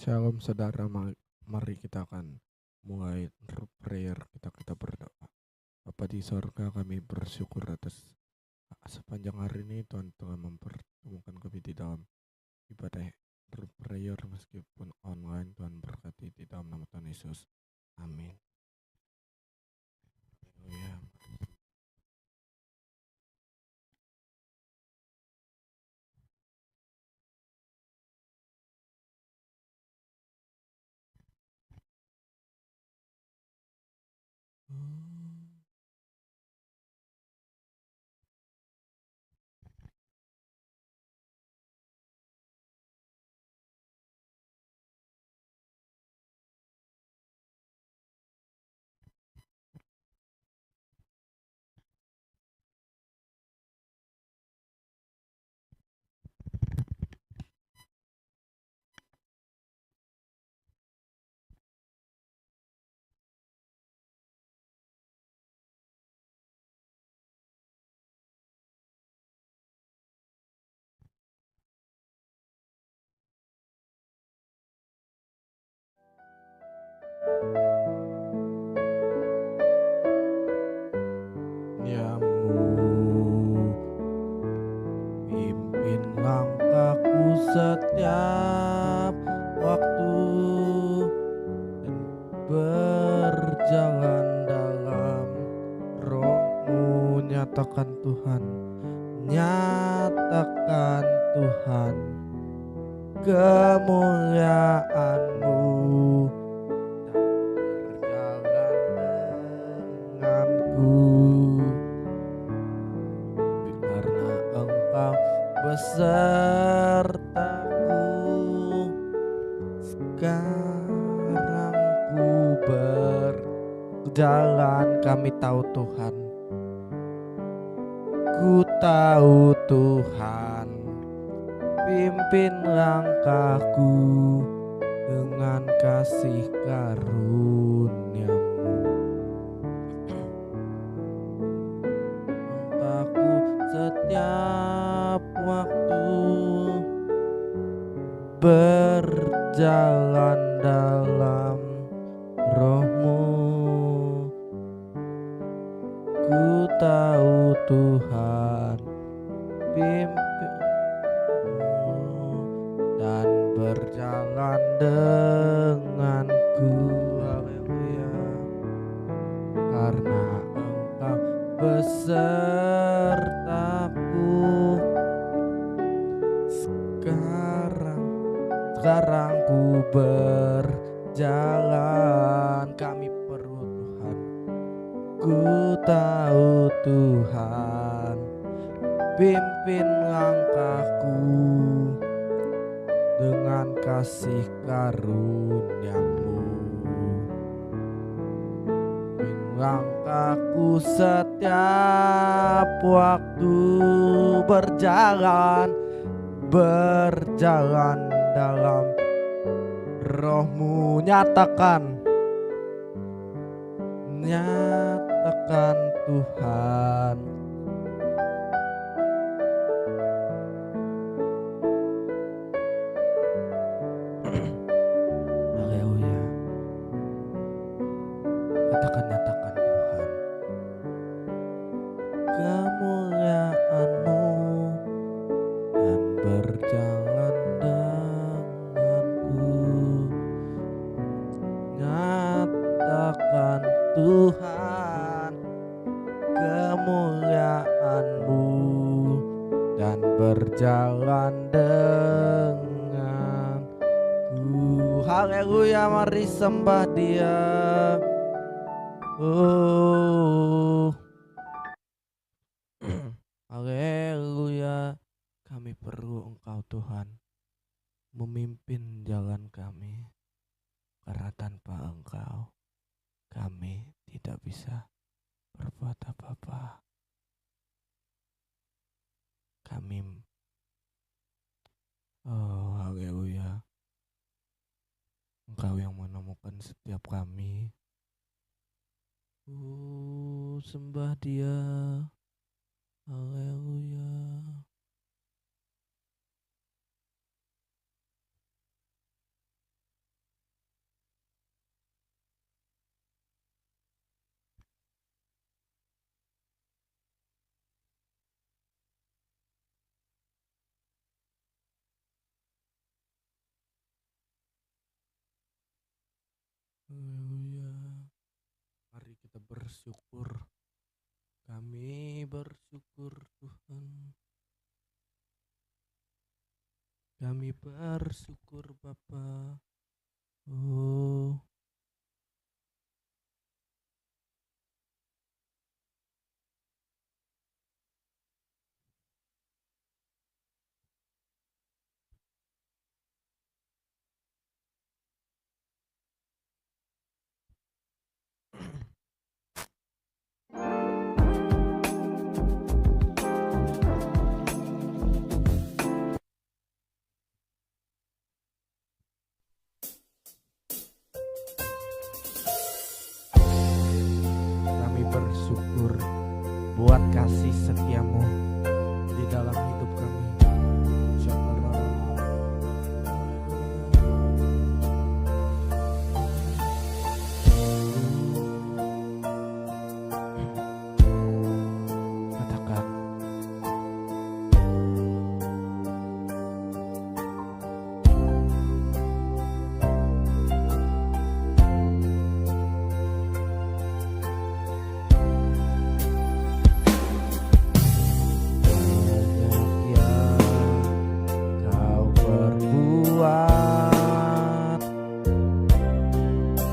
Shalom saudara, mari kita akan mulai prayer, kita berdoa. Bapa di sorga, kami bersyukur atas sepanjang hari ini Tuhan telah mempertemukan kami di dalam ibadah prayer meskipun online. Tuhan berkati di dalam nama Tuhan Yesus. Amin. Haleluya. Yamu pimpin langkahku setiap waktu dan berjalan dalam roh-Mu. Nyatakan Tuhan, nyatakan Tuhan kemuliaan-Mu dan berjalan denganku, karena Engkau besertaku. Sekarang ku berjalan, kami tahu Tuhan, ku tahu Tuhan, pimpin langkahku dengan kasih karunia-Mu. Langkahku setiap waktu berjalan dalam roh-Mu. Ku tahu Tuhan, pimpin dan berjalan denganku. Haleluya. Karena Engkau besertaku. Sekarang ku berjalan, kami perlu Tuhan. Ku tahu Tuhan, pimpin langkahku dengan kasih karunia-Mu. Pimpin langkahku setiap waktu berjalan dalam roh-Mu. Nyatakan Tuhan, haleluya. Katakan, nyatakan Tuhan kemuliaan-Mu dan berjalan denganku. Nyatakan Tuhan kemuliaan-Mu dan berjalan denganku. Haleluya, mari sembah Dia. Haleluya. Kami perlu Engkau Tuhan, memimpin jalan kami, karena tanpa Engkau kami tidak bisa berbuat apa-apa. Kami haleluya, Engkau yang menemukan setiap kami. Sembah Dia. Haleluya. Haleluya. Mari kita bersyukur. Kami bersyukur Tuhan. Kami bersyukur Bapa. Oh, kami bersyukur buat kasih setiamu di dalam hidup kami. Syukur. Katakan, banyak yang kau perbuat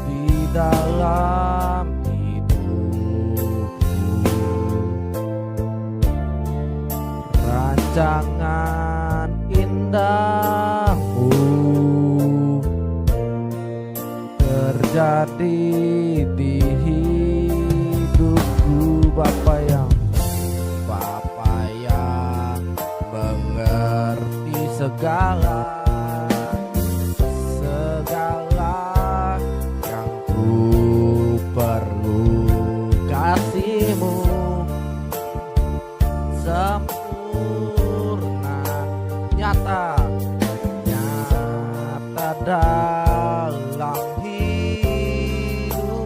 di dalam hidupku. Rancangan indahmu terjadi di hidupku. Bapa yang mengerti segala yang ku perlu. Kasihmu sempurna, nyata dalam hidupku.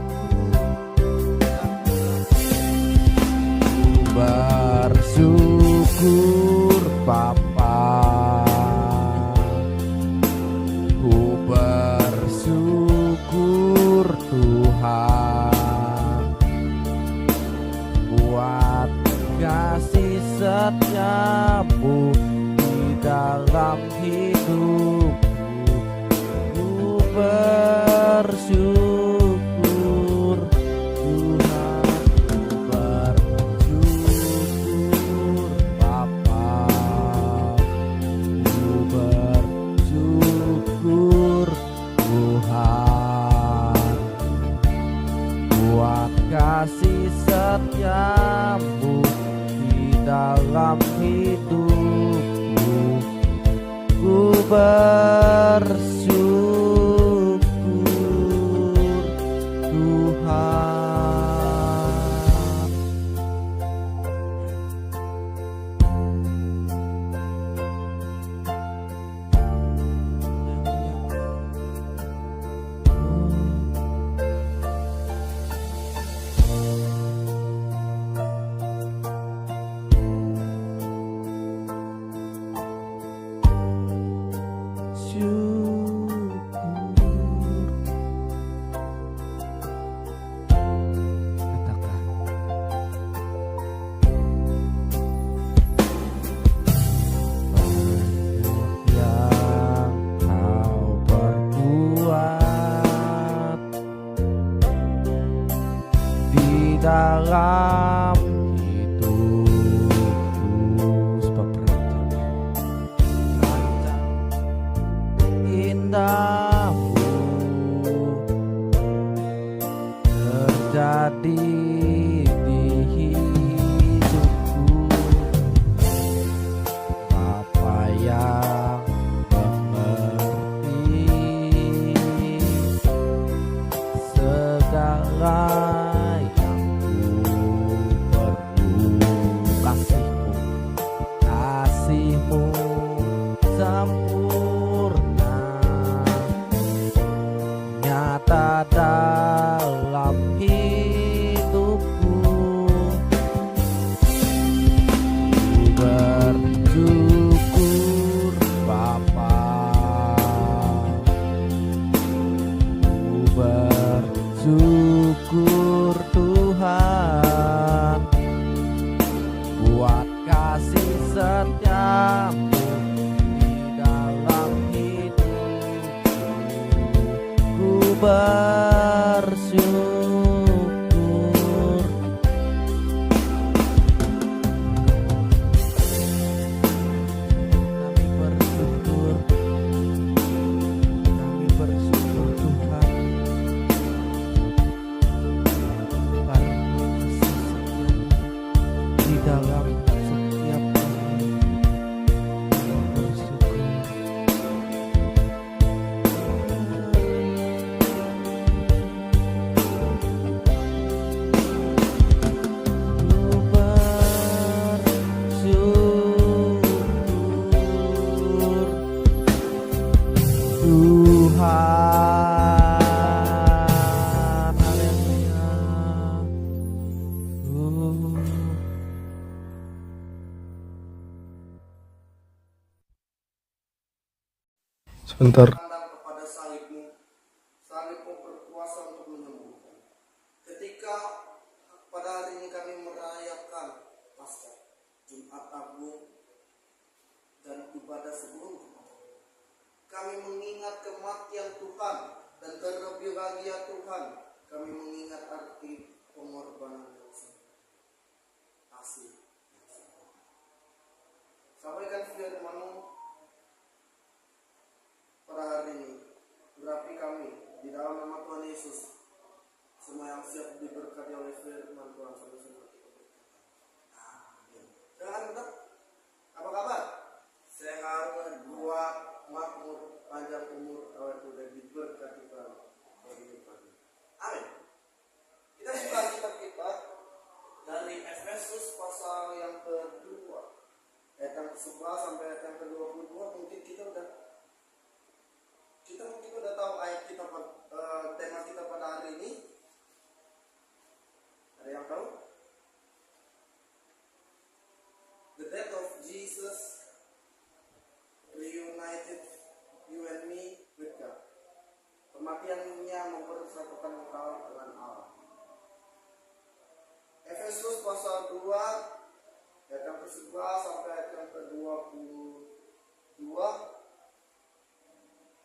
Bersyukur Bapa, ku bersyukur Tuhan buat kasih setiamu di dalam hidupku. Ku bersyukur Tuhan, ku bersyukur Bapa, ku bersyukur Tuhan buat kasih setiamu di dalam hidupku. Ku bersyukur Tuhan. Dalam hidupku, sebab rancang indahmu terjadi di hidupku. Bapa yang mengerti segala sempurna, nyata dalam hidupku. bersyukur. Kami bersyukur Tuhan, karena kasih setiamu di dalam setiap hari. Kami bersyukur. Tuhan, haleluya. Sebentar. Pandang kepada salibmu, salibmu berkuasa untuk menyembuhkan. Ketika pada hari ini kami merayakan Paskah, Jumat Agung, dan ibadah sebelum Jumat Agung, kami mengingat kematian Tuhan dan terlebih lagi ya Tuhan, kami mengingat arti pengorbanan yang sangat asli. Sampaikan firman-Mu pada hari ini, berapi kami di dalam nama Tuhan Yesus. Semua yang siap diberkati oleh firman Tuhan sama-sama kita berkata. Amin. Jangan lupa, apa kabar? Sehat, kuat, makmur, panjang umur, awet muda diberkati Tuhan. Amin. Kita buka kitab kita dari Efesus pasal yang kedua, ayat yang ke-11 sampai ayat yang ke-22. Mungkin kita udah tahu ayat kita, tema kita pada hari ini. Ada yang tahu? The death of Jesus reunited you and me with God. Kematiannya mempersatukan engkau dengan Allah. Efesus pasal 2 ayat yang ke-11 sampai ayat yang ke-22.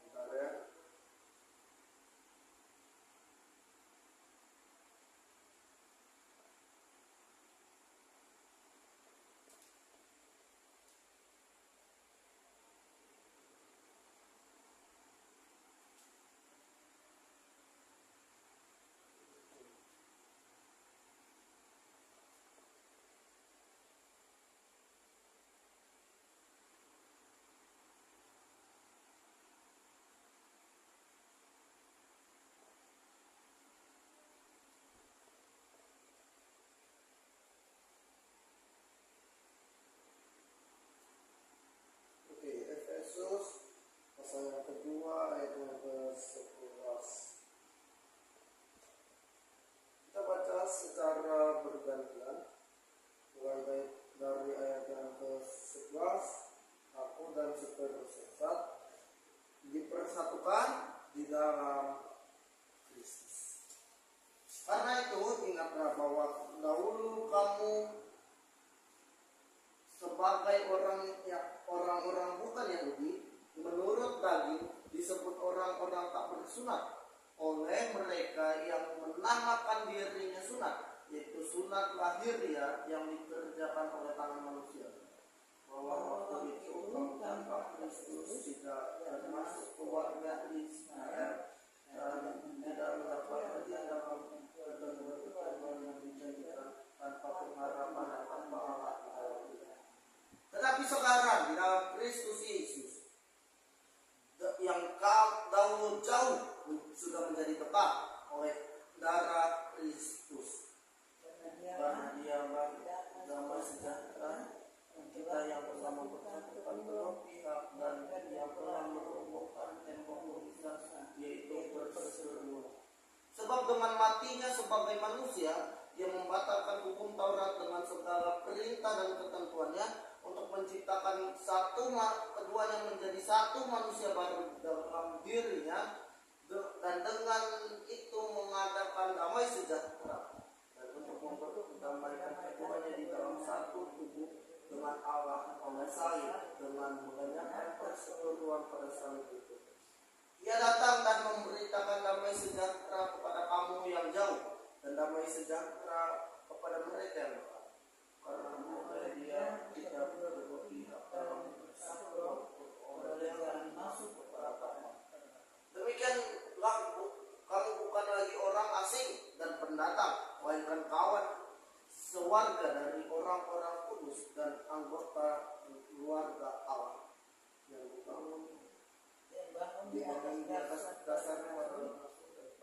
Bentar ya. Efesus pasal yang kedua ayat yang ke-11. Kita baca secara bergantian, mulai dari ayat yang ke-11. Aku dan seterusnya dipersatukan di dalam Kristus. Karena itu ingatlah bahwa dahulu kamu sebagai orang-orang bukan Yahudi, menurut daging disebut orang-orang tak bersunat oleh mereka yang menamakan dirinya sunat, yaitu sunat lahiriah yang dikerjakan oleh tangan manusia. Bahwa waktu itu kamu tanpa Kristus tidak termasuk keluarga Israel dan tidak mendapat bagian dalam ketentuan yang dijanjikan tanpa pengharapan dan tanpa Allah. Tetapi sekarang di dalam Kristus Yesus, yang dahulu jauh sudah menjadi dekat oleh darah Kristus. Karena Dia damai sejahtera kita yang bersama bersatukan kedua pihak, dan Dia telah merobohkan tembok pemisah, yaitu perseteruan. Sebab dengan matinya sebagai manusia, Dia membatalkan hukum Taurat dengan segala perintah dan ketentuannya, untuk menciptakan keduanya menjadi satu manusia baru dalam dirinya, dan dengan itu mengadakan damai sejahtera, dan untuk memperdamaikan keduanya di dalam satu tubuh dengan Allah oleh salib, dengan mengadakan perseteruan pada salib itu. Ia datang dan memberi memberitakan damai sejahtera kepada kamu yang jauh dan damai sejahtera kepada mereka yang dekat. Karena oleh Dia kita berpihak dalam persatuan oleh yang masuk kepada Bapa. Demikianlah kamu bukan lagi orang asing dan pendatang, melainkan kawan sewarga dari orang-orang kudus dan anggota keluarga Allah yang dibangun di atas dasar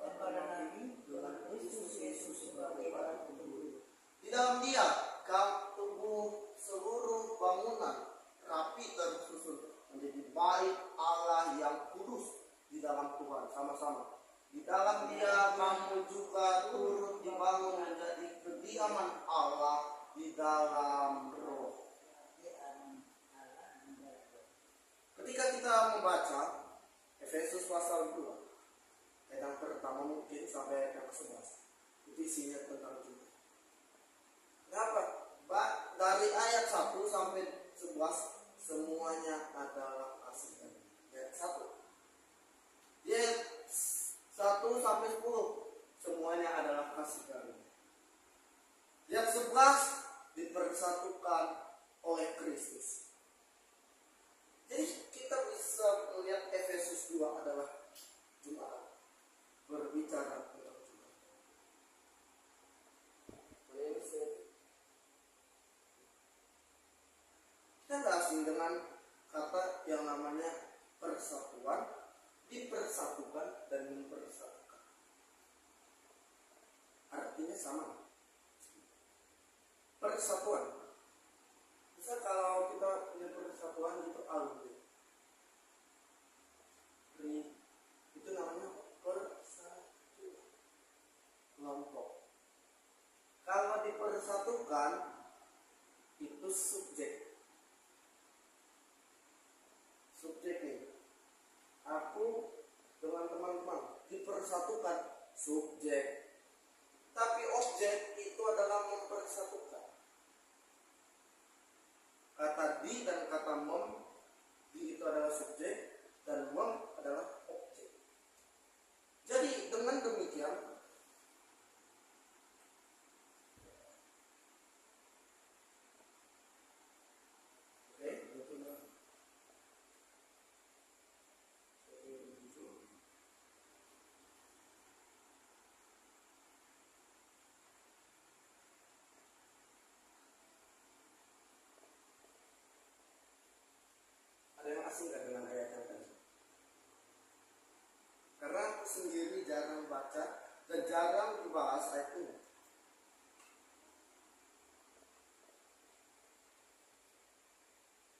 para nabi dengan Kristus Yesus sebagai batu pendiri. Di dalam Dia kamu tumbuh seluruh bangunan rapi tersusun menjadi bait Allah yang kudus di dalam Tuhan. Sama-sama. Di dalam Dia kamu juga turut dibangun menjadi kediaman Allah di dalam Roh. Ketika kita membaca Efesus pasal 2 ayat yang pertama mungkin sampai ayat yang ke-11, itu isinya tentang kita. Kenapa? Dari ayat 1 sampai 11 semuanya adalah kasih karunia. Ayat 1. Di ayat 1 sampai 10 semuanya adalah kasih karunia. Ayat 11 dipersatukan oleh Kristus. Jadi kita bisa melihat Efesus 2 adalah jemaat berbicara tentang jemaat. Kita nggak asing dengan kata yang namanya persatuan, dipersatukan dan mempersatukan. Artinya sama. Persatuan. Bisa kalau kita punya persatuan itu alumni. Itu namanya persatuan. Kelompok. Kalau dipersatukan itu subjek. Subjek nih. Aku dengan teman-teman dipersatukan subjek. Tapi objek itu adalah mempersatukan. Kata di dan kata mem, di itu adalah subjek dan mem adalah objek. Jadi dengan demikian asing gak dengan ayat yang tadi? Karena aku sendiri jarang baca dan jarang dibahas ayat ini.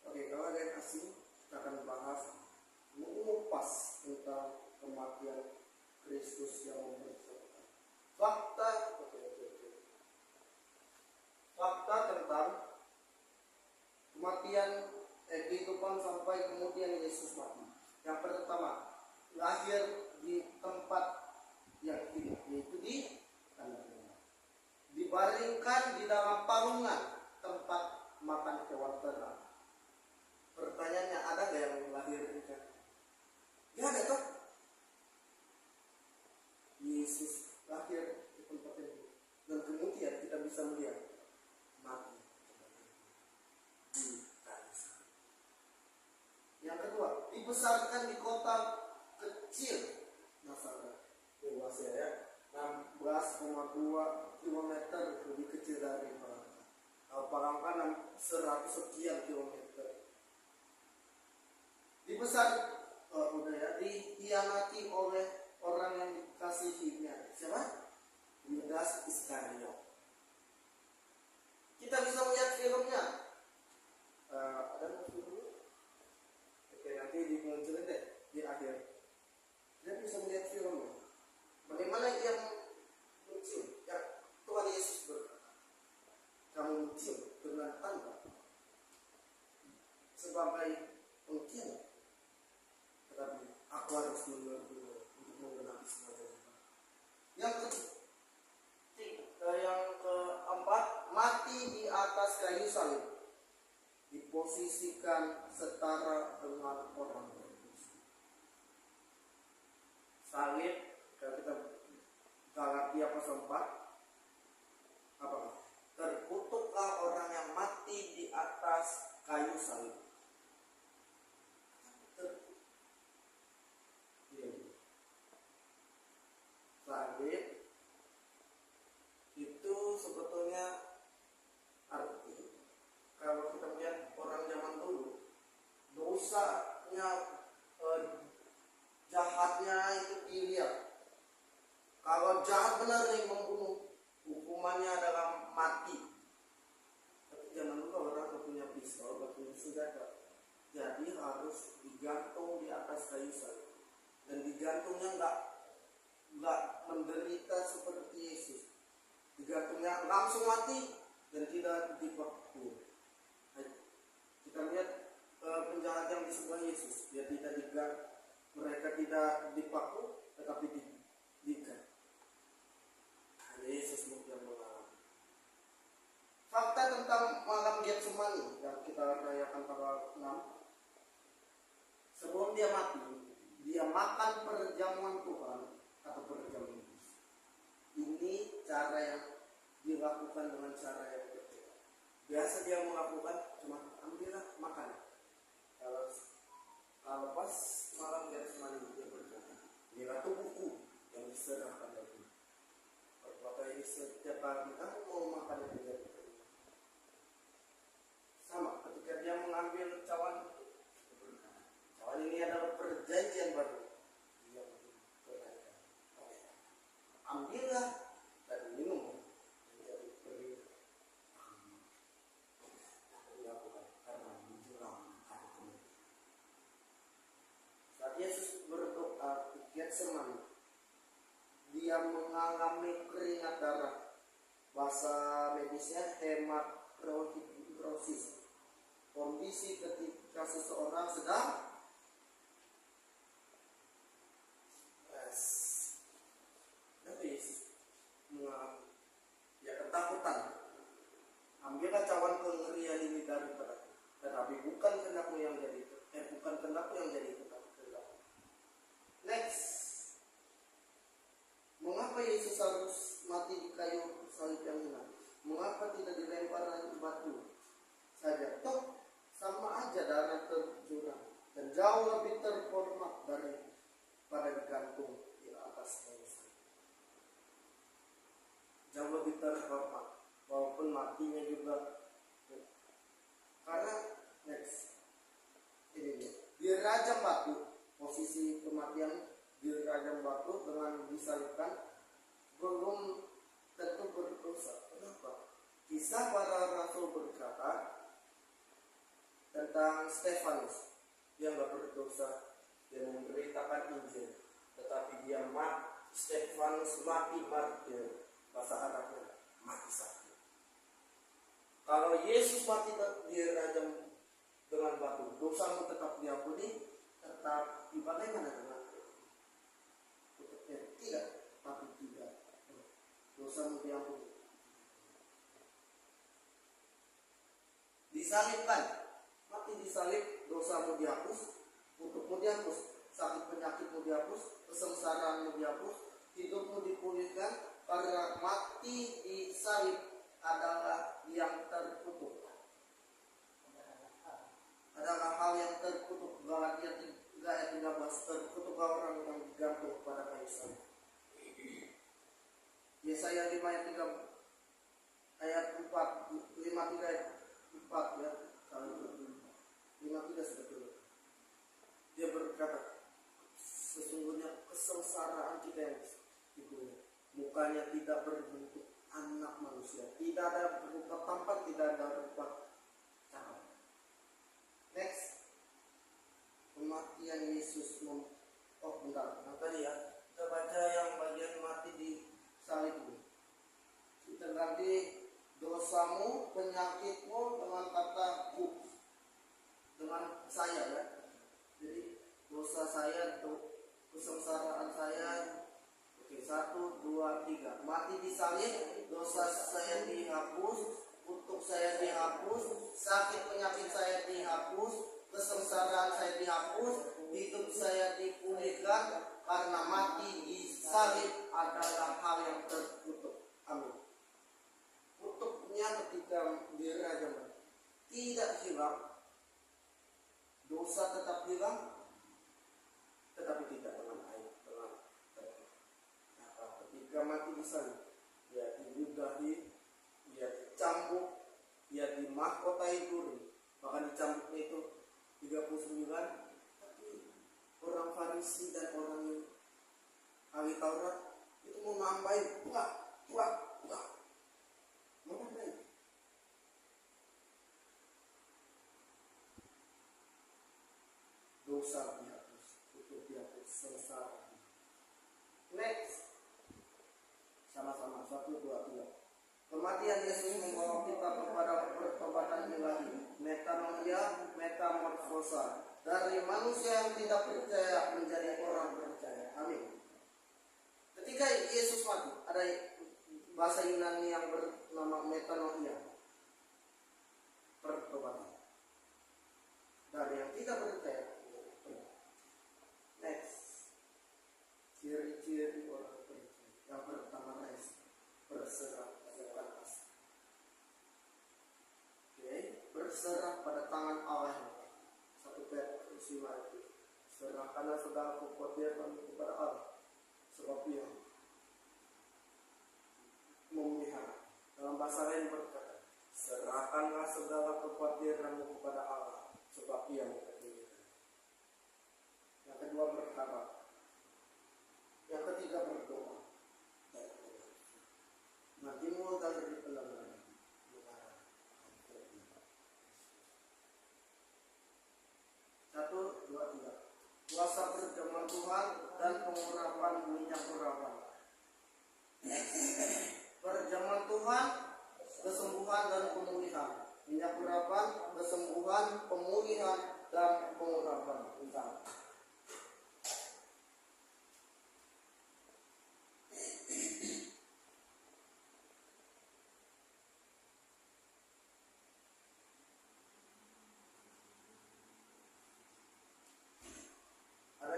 Oke, kalau ada yang asing kita akan bahas mengupas tentang kematian Kristus yang mempersatukan. Fakta tentang kematian kehidupan sampai kemudian Yesus mati. Yang pertama, lahir di tempat yang tidak, yaitu di tanah liat. Dibaringkan di dalam palungan tempat makan hewan ternak. Pertanyaannya, ada nggak yang lahir di sana? Ya ada toh. Yesus lahir di tempat itu dan kemudian kita bisa melihat mati di tanah. Yang kedua, dibesarkan di kota kecil Nazaret. Luas ya, 16,2 km lebih kecil dari Palangka. Palangka 100 sekian kilometer. Dihianati oleh orang yang dikasihinya. Siapa? Yudas Iskariot. Kita bisa melihat filmnya. Ada nggak filmnya? Oke, nanti dimunculin deh di akhir. Kita bisa melihat filmnya. Bagaimana dia muncul? Ya, Tuhan Yesus berkata, kamu muncul dengan tanda sebagai pengkhianat. Tetapi aku harus menunggu untuk menggenapi semuanya. Yang ketiga, yang salib, kalau kita Galatia pasal 4, apa? Terkutuklah orang yang mati di atas kayu salib. Salib itu sebetulnya arti, kalau kita lihat orang zaman dulu, dosanya jahatnya itu dilihat. Kalau jahat benar yang membunuh, hukumannya adalah mati. Tapi zaman dulu orang punya pistol, punya senjata, jadi harus digantung di atas kayu salib. Dan digantungnya nggak menderita seperti Yesus. Digantungnya langsung mati dan tidak dipaku. Kita lihat penjahat yang di sebelah Yesus, dia tidak digantung, mereka tidak dipaku, tetapi digantung. Yesus yang mengalami. Fakta tentang malam Getsemani yang kita rayakan tanggal 6. Sebelum dia mati, dia makan perjamuan Tuhan atau perjamuan Yesus. Ini cara yang dilakukan dengan cara yang berbeda. Biasa dia melakukan cuma ambillah makan. Kalau pas malam Getsemani dia berkata, inilah tubuhku yang diserahkan dari ini setiap kali kamu mau makan itu sama ketika dia mengambil cawan ini adalah perjanjian baru, dia ambillah dan minum menjadi perintah dilakukan karena menjelang hari kemudian. Saat Yesus berdoa di Getsemani, dia mengalami keringat darah, bahasa medisnya hematidrosis, kondisi ketika seseorang sedang ketakutan. Ambillah cawan kengerian ini daripada, tetapi bukan kehendakmu yang jadi, bukan kehendakku yang jadi, tetapi kehendakmu. Next. Mengapa Yesus harus mati di kayu salib yang hina? Mengapa tidak dilempar batu saja? Toh sama aja darah tercurah dan jauh lebih terhormat daripada digantung di atas kayu salib. Jauh lebih terhormat, walaupun matinya juga. Karena next ini dia dirajam batu, posisi kematian dirajam batu dengan disalibkan belum tentu berdosa. Kenapa? Kisah para rasul berkata tentang Stefanus, dia nggak berdosa, dia memberitakan Injil, tetapi dia Stefanus mati martir, bahasa Arabnya mati sakit. Kalau Yesus mati dirajam dengan batu, dosamu tetap diampuni, tetap bagaimana dengan tidak, tapi tidak. Dosamu diampuni. Disalibkan, mati disalib, dosamu dihapus, untukmu dihapus, sakit penyakitmu dihapus, kesengsaraanmu dihapus, hidupmu dipulihkan, karena mati disalib adalah yang terkutuk. Adalah hal yang terkutuk. Galatia 3 ayat 13, terkutuklah orang yang digantung pada kayu salib. Yesaya 5 ayat 3 ayat 4, 53 ayat 4 ya, 53 sebetulnya. Dia berkata, sesungguhnya kesengsaraan kita yang itu mukanya tidak berbentuk anak manusia, tidak ada rupa tampan, tidak ada rupa cakap. Next, kematian Yesus. Bentar, nah tadi ya kita baca yang bagian mati di salib ini. Kita ganti dosamu, penyakitmu dengan kata ku, dengan saya ya. Jadi dosa saya, kesengsaraan saya. Oke, 1, 2, 3. Mati di salib, dosa saya dihapus, untuk saya dihapus, sakit penyakit saya dihapus, kesengsaraan saya dihapus, hidup saya dipulihkan, karena karena mati di salib adalah hal yang terkutuk. Amin. Kutuknya ketika di Raja mati tidak hilang, dosa tetap hilang, tetapi tidak dengan air, dengan ketika mati di salib, dia diludahi, dia dicambuk, dia dimahkotai duri, bahkan dicambuknya itu 39. Tapi orang Farisi dan orang yang ahli Taurat itu mau nambahin, buah, mau nambahin. Dosa dihapus, itu dihapus, sengsara. Next, sama-sama 1, 2, 3. Kematian Yesus membawa kita kepada pertobatan ilahi, metanoia, metamorfosa, dari manusia yang tidak percaya menjadi orang percaya. Amin. Ketika Yesus mati, ada bahasa Yunani yang bernama metanoia, pertobatan. Dari yang tidak percaya. Next, ciri-ciri orang percaya. Yang pertama, berserah pada asli. Berserah pada tangan Allah. 1 Petrus 5. Serahkanlah segala kekuatanmu kepada Allah, sebab Dia memelihara. Dalam bahasa lain berkata, serahkanlah segala kekuatanmu kepada Allah, sebab Dia memelihara. Yang kedua, berharap. Yang ketiga, berdoa. Matimu dari pelanggaran. 1, 2, 3. Kuasa perjamuan Tuhan dan pengurapan minyak urapan. Perjamuan Tuhan, kesembuhan dan pemulihan. Minyak urapan, kesembuhan, pemulihan dan pengurapan.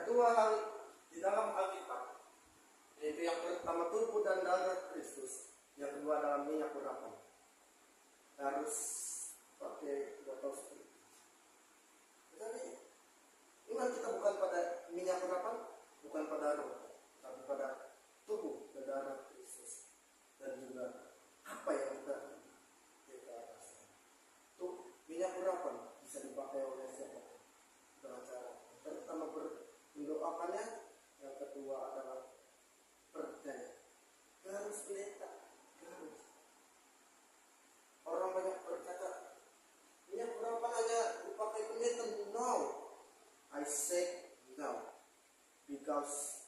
Dua hal di dalam Alkitab, yaitu yang pertama tubuh dan darah Kristus, yang kedua adalah minyak urapan. Harus pakai botol seperti itu. Jadi iman kita bukan pada minyak urapan, bukan pada roh, tapi pada tubuh dan darah Kristus, dan juga apa yang kita rasakan. Tuh minyak urapan bisa dipakai oleh siapa dengan cara pertama mendoakannya, yang kedua adalah percaya. Harus kelihatan, harus. Orang banyak berkata, minyak urapan hanya dipakai pendeta. No, I say no, because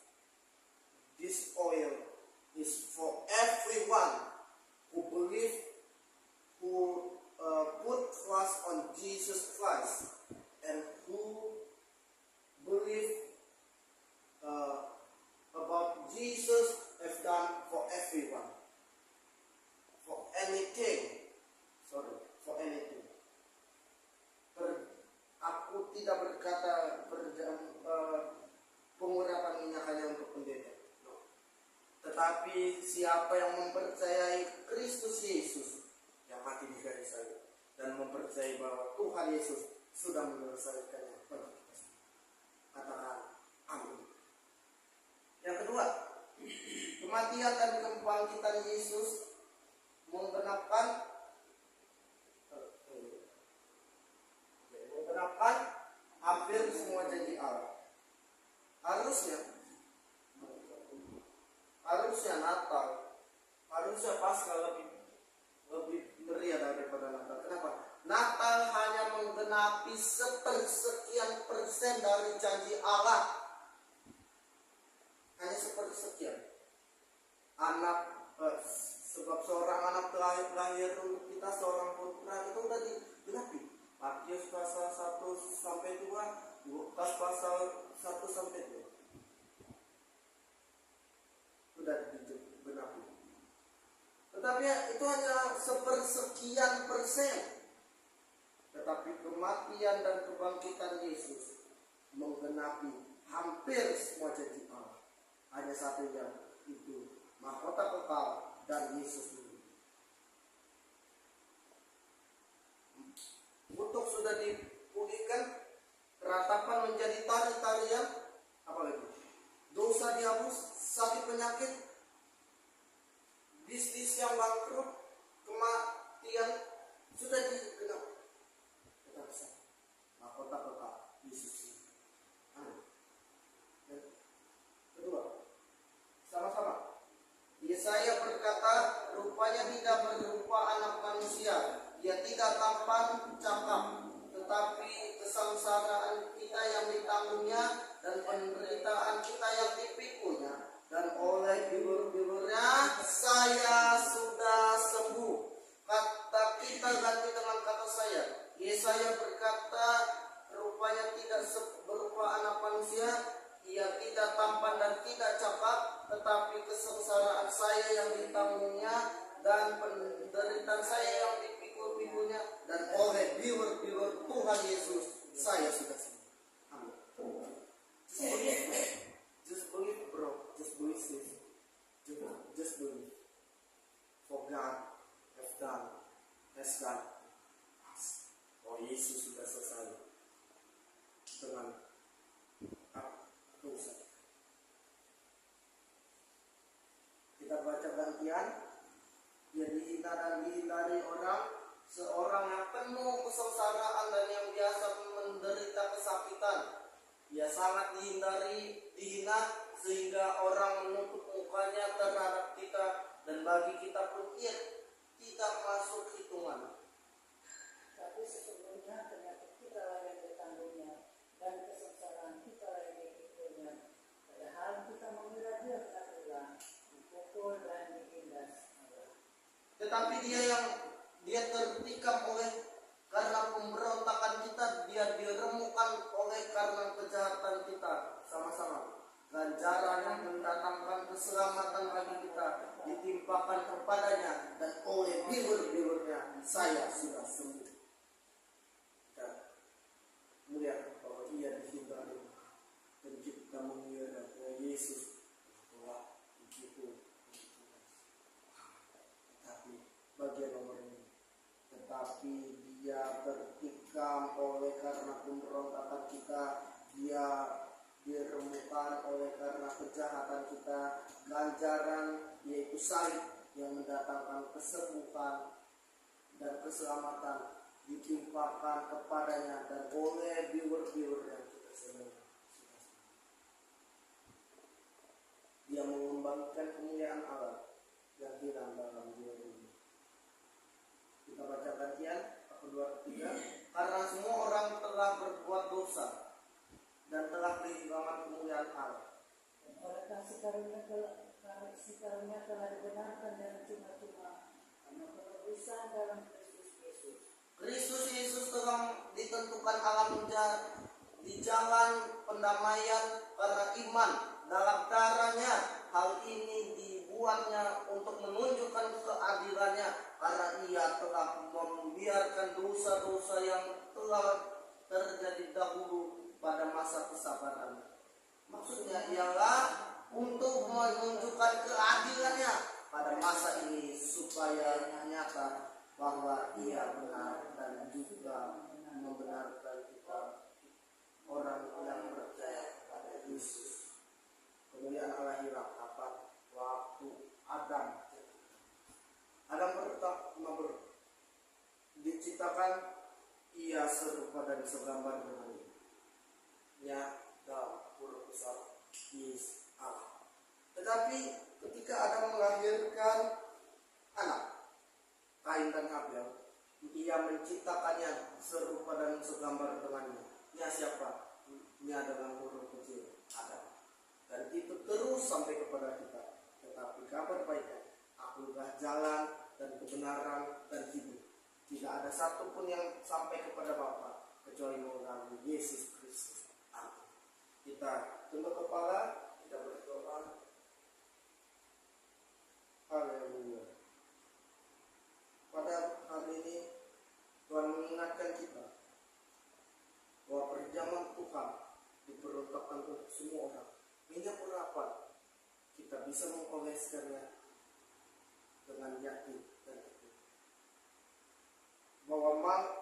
this oil is for everyone who believe, who put trust on Jesus Christ, and who believe about Jesus have done for everyone, for anything. Aku tidak berkata pengurapan minyak hanya untuk pendeta, no. Tetapi siapa yang mempercayai Kristus Yesus yang mati di kayu salib dan mempercayai bahwa Tuhan Yesus sudah menyelesaikannya bagi kita, katakan amin. Yang kedua, kematian dan kebangkitan Yesus menggenapkan hampir semua janji Allah. Harusnya Natal, harusnya Paskah lebih meriah daripada Natal. Kenapa? Natal hanya menggenapi sepersekian persen dari janji Allah. Hanya sepersekian. Sebab seorang anak lahir untuk kita, seorang putra itu sudah digenapi. Matius pasal 1 sampai 2, Lukas pasal 1 sampai 2. Sudah digenapi. Tetapi itu hanya sepersekian persen. Tetapi kematian dan kebangkitan Yesus menggenapi hampir semua janji Allah. hanya satu yang itu, mahkota kekal dan Yesus sendiri. Kutuk sudah dipulihkan, ratapan menjadi tari-tarian, apa lagi? Dosa dihapus, sakit penyakit, bisnis yang bangkrut, kematian sudah digenap. Kita bisa mahkota kekal Yesus. Dan kedua, sama-sama. Yesaya berkata, rupanya tidak berupa anak manusia, ia tidak tampan cakap, tetapi kesengsaraan kita yang ditanggungnya dan penderitaan kita yang dipikunya, dan oleh bibur-biburnya saya sudah sembuh. Kata kita ganti dengan kata saya. Yesaya berkata, rupanya tidak berupa anak manusia, ia tidak tampan dan tidak cakap, tetapi kesengsaraan saya yang ditanggungnya dan penderitaan saya yang dipikul-pikulnya, dan oleh bibur-bibur Tuhan Yesus saya sudah sembuh. Amin. Just believe, bro. Just believe this. Just believe. For God has done. Oh, Yesus sudah selesai dengan dosa. Kita baca gantian. Dia dihina dan dihindari orang, seorang yang penuh kesengsaraan dan yang biasa menderita kesakitan. Ia sangat dihina sehingga orang menutup mukanya terhadap kita, dan bagi kita pun ia tidak masuk hitungan. Tapi sesungguhnya penyakit kita lah yang ditanggungnya dan kesengsaraan kita lah yang dipikulnya. Padahal kita mengira dia tertulang, dipukul dan ditindas. Tetapi dia tertikam oleh karena pemberontakan kita, dia diremukkan oleh karena kejahatan kita. Sama-sama. Ganjaran yang mendatangkan keselamatan bagi kita ditimpakan kepadanya, dan oleh bibur-biburnya saya sudah sembuh. Dan melihat bahwa ia dihindari, dan kita mengira bahwa Yesus telah dipikul. Tapi bagian nomor ini, tetapi dia tertikam oleh karena pemberontakan kita, dia diremukkan oleh karena kejahatan kita, ganjaran yaitu salib yang mendatangkan kesembuhan dan keselamatan ditimpakan kepadanya, dan oleh bibur-bibur yang kita sembuh. Dia mengembangkan kemuliaan Allah yang hilang dalam diri ini. Kita baca gantian kedua ketiga. Karena semua orang telah berbuat dosa dan telah kehilangan kemuliaan Allah. Dan oleh kasih karunia telah dibenarkan dengan cuma-cuma karena penebusan dalam Kristus Yesus. Kristus Yesus telah ditentukan Allah di jalan pendamaian karena iman dalam darahnya. Hal ini dibuatnya untuk menunjukkan keadilannya, karena ia telah membiarkan dosa-dosa yang telah terjadi dahulu pada masa kesabaran. Maksudnya ialah untuk menunjukkan keadilannya pada masa ini, supaya nyata bahwa ia benar dan juga membenarkan kita orang yang percaya pada Yesus. Kemuliaan Allah hilang kapan? Waktu Adam pertama diciptakan, ia serupa dan segambar dengannya. Ya, dalam huruf besar Yesus Allah. Tetapi ketika Adam melahirkan anak, Kain dan Habel, ia menciptakannya serupa dan segambar dengannya. Ini siapa? Ini adalah huruf kecil Adam. Dan itu terus sampai kepada kita. Tetapi kabar baiknya, akulah jalan dan kebenaran dan hidup. Tidak ada satupun yang sampai kepada Bapa kecuali melalui Yesus Kristus. Amin. Kita tunduk kepala, kita berdoa. Haleluya. Pada hari ini Tuhan mengingatkan kita bahwa perjamuan Tuhan diperuntukkan untuk semua orang. Minyak urapan bisa mengoleskannya dengan yakin dan teguh bahwa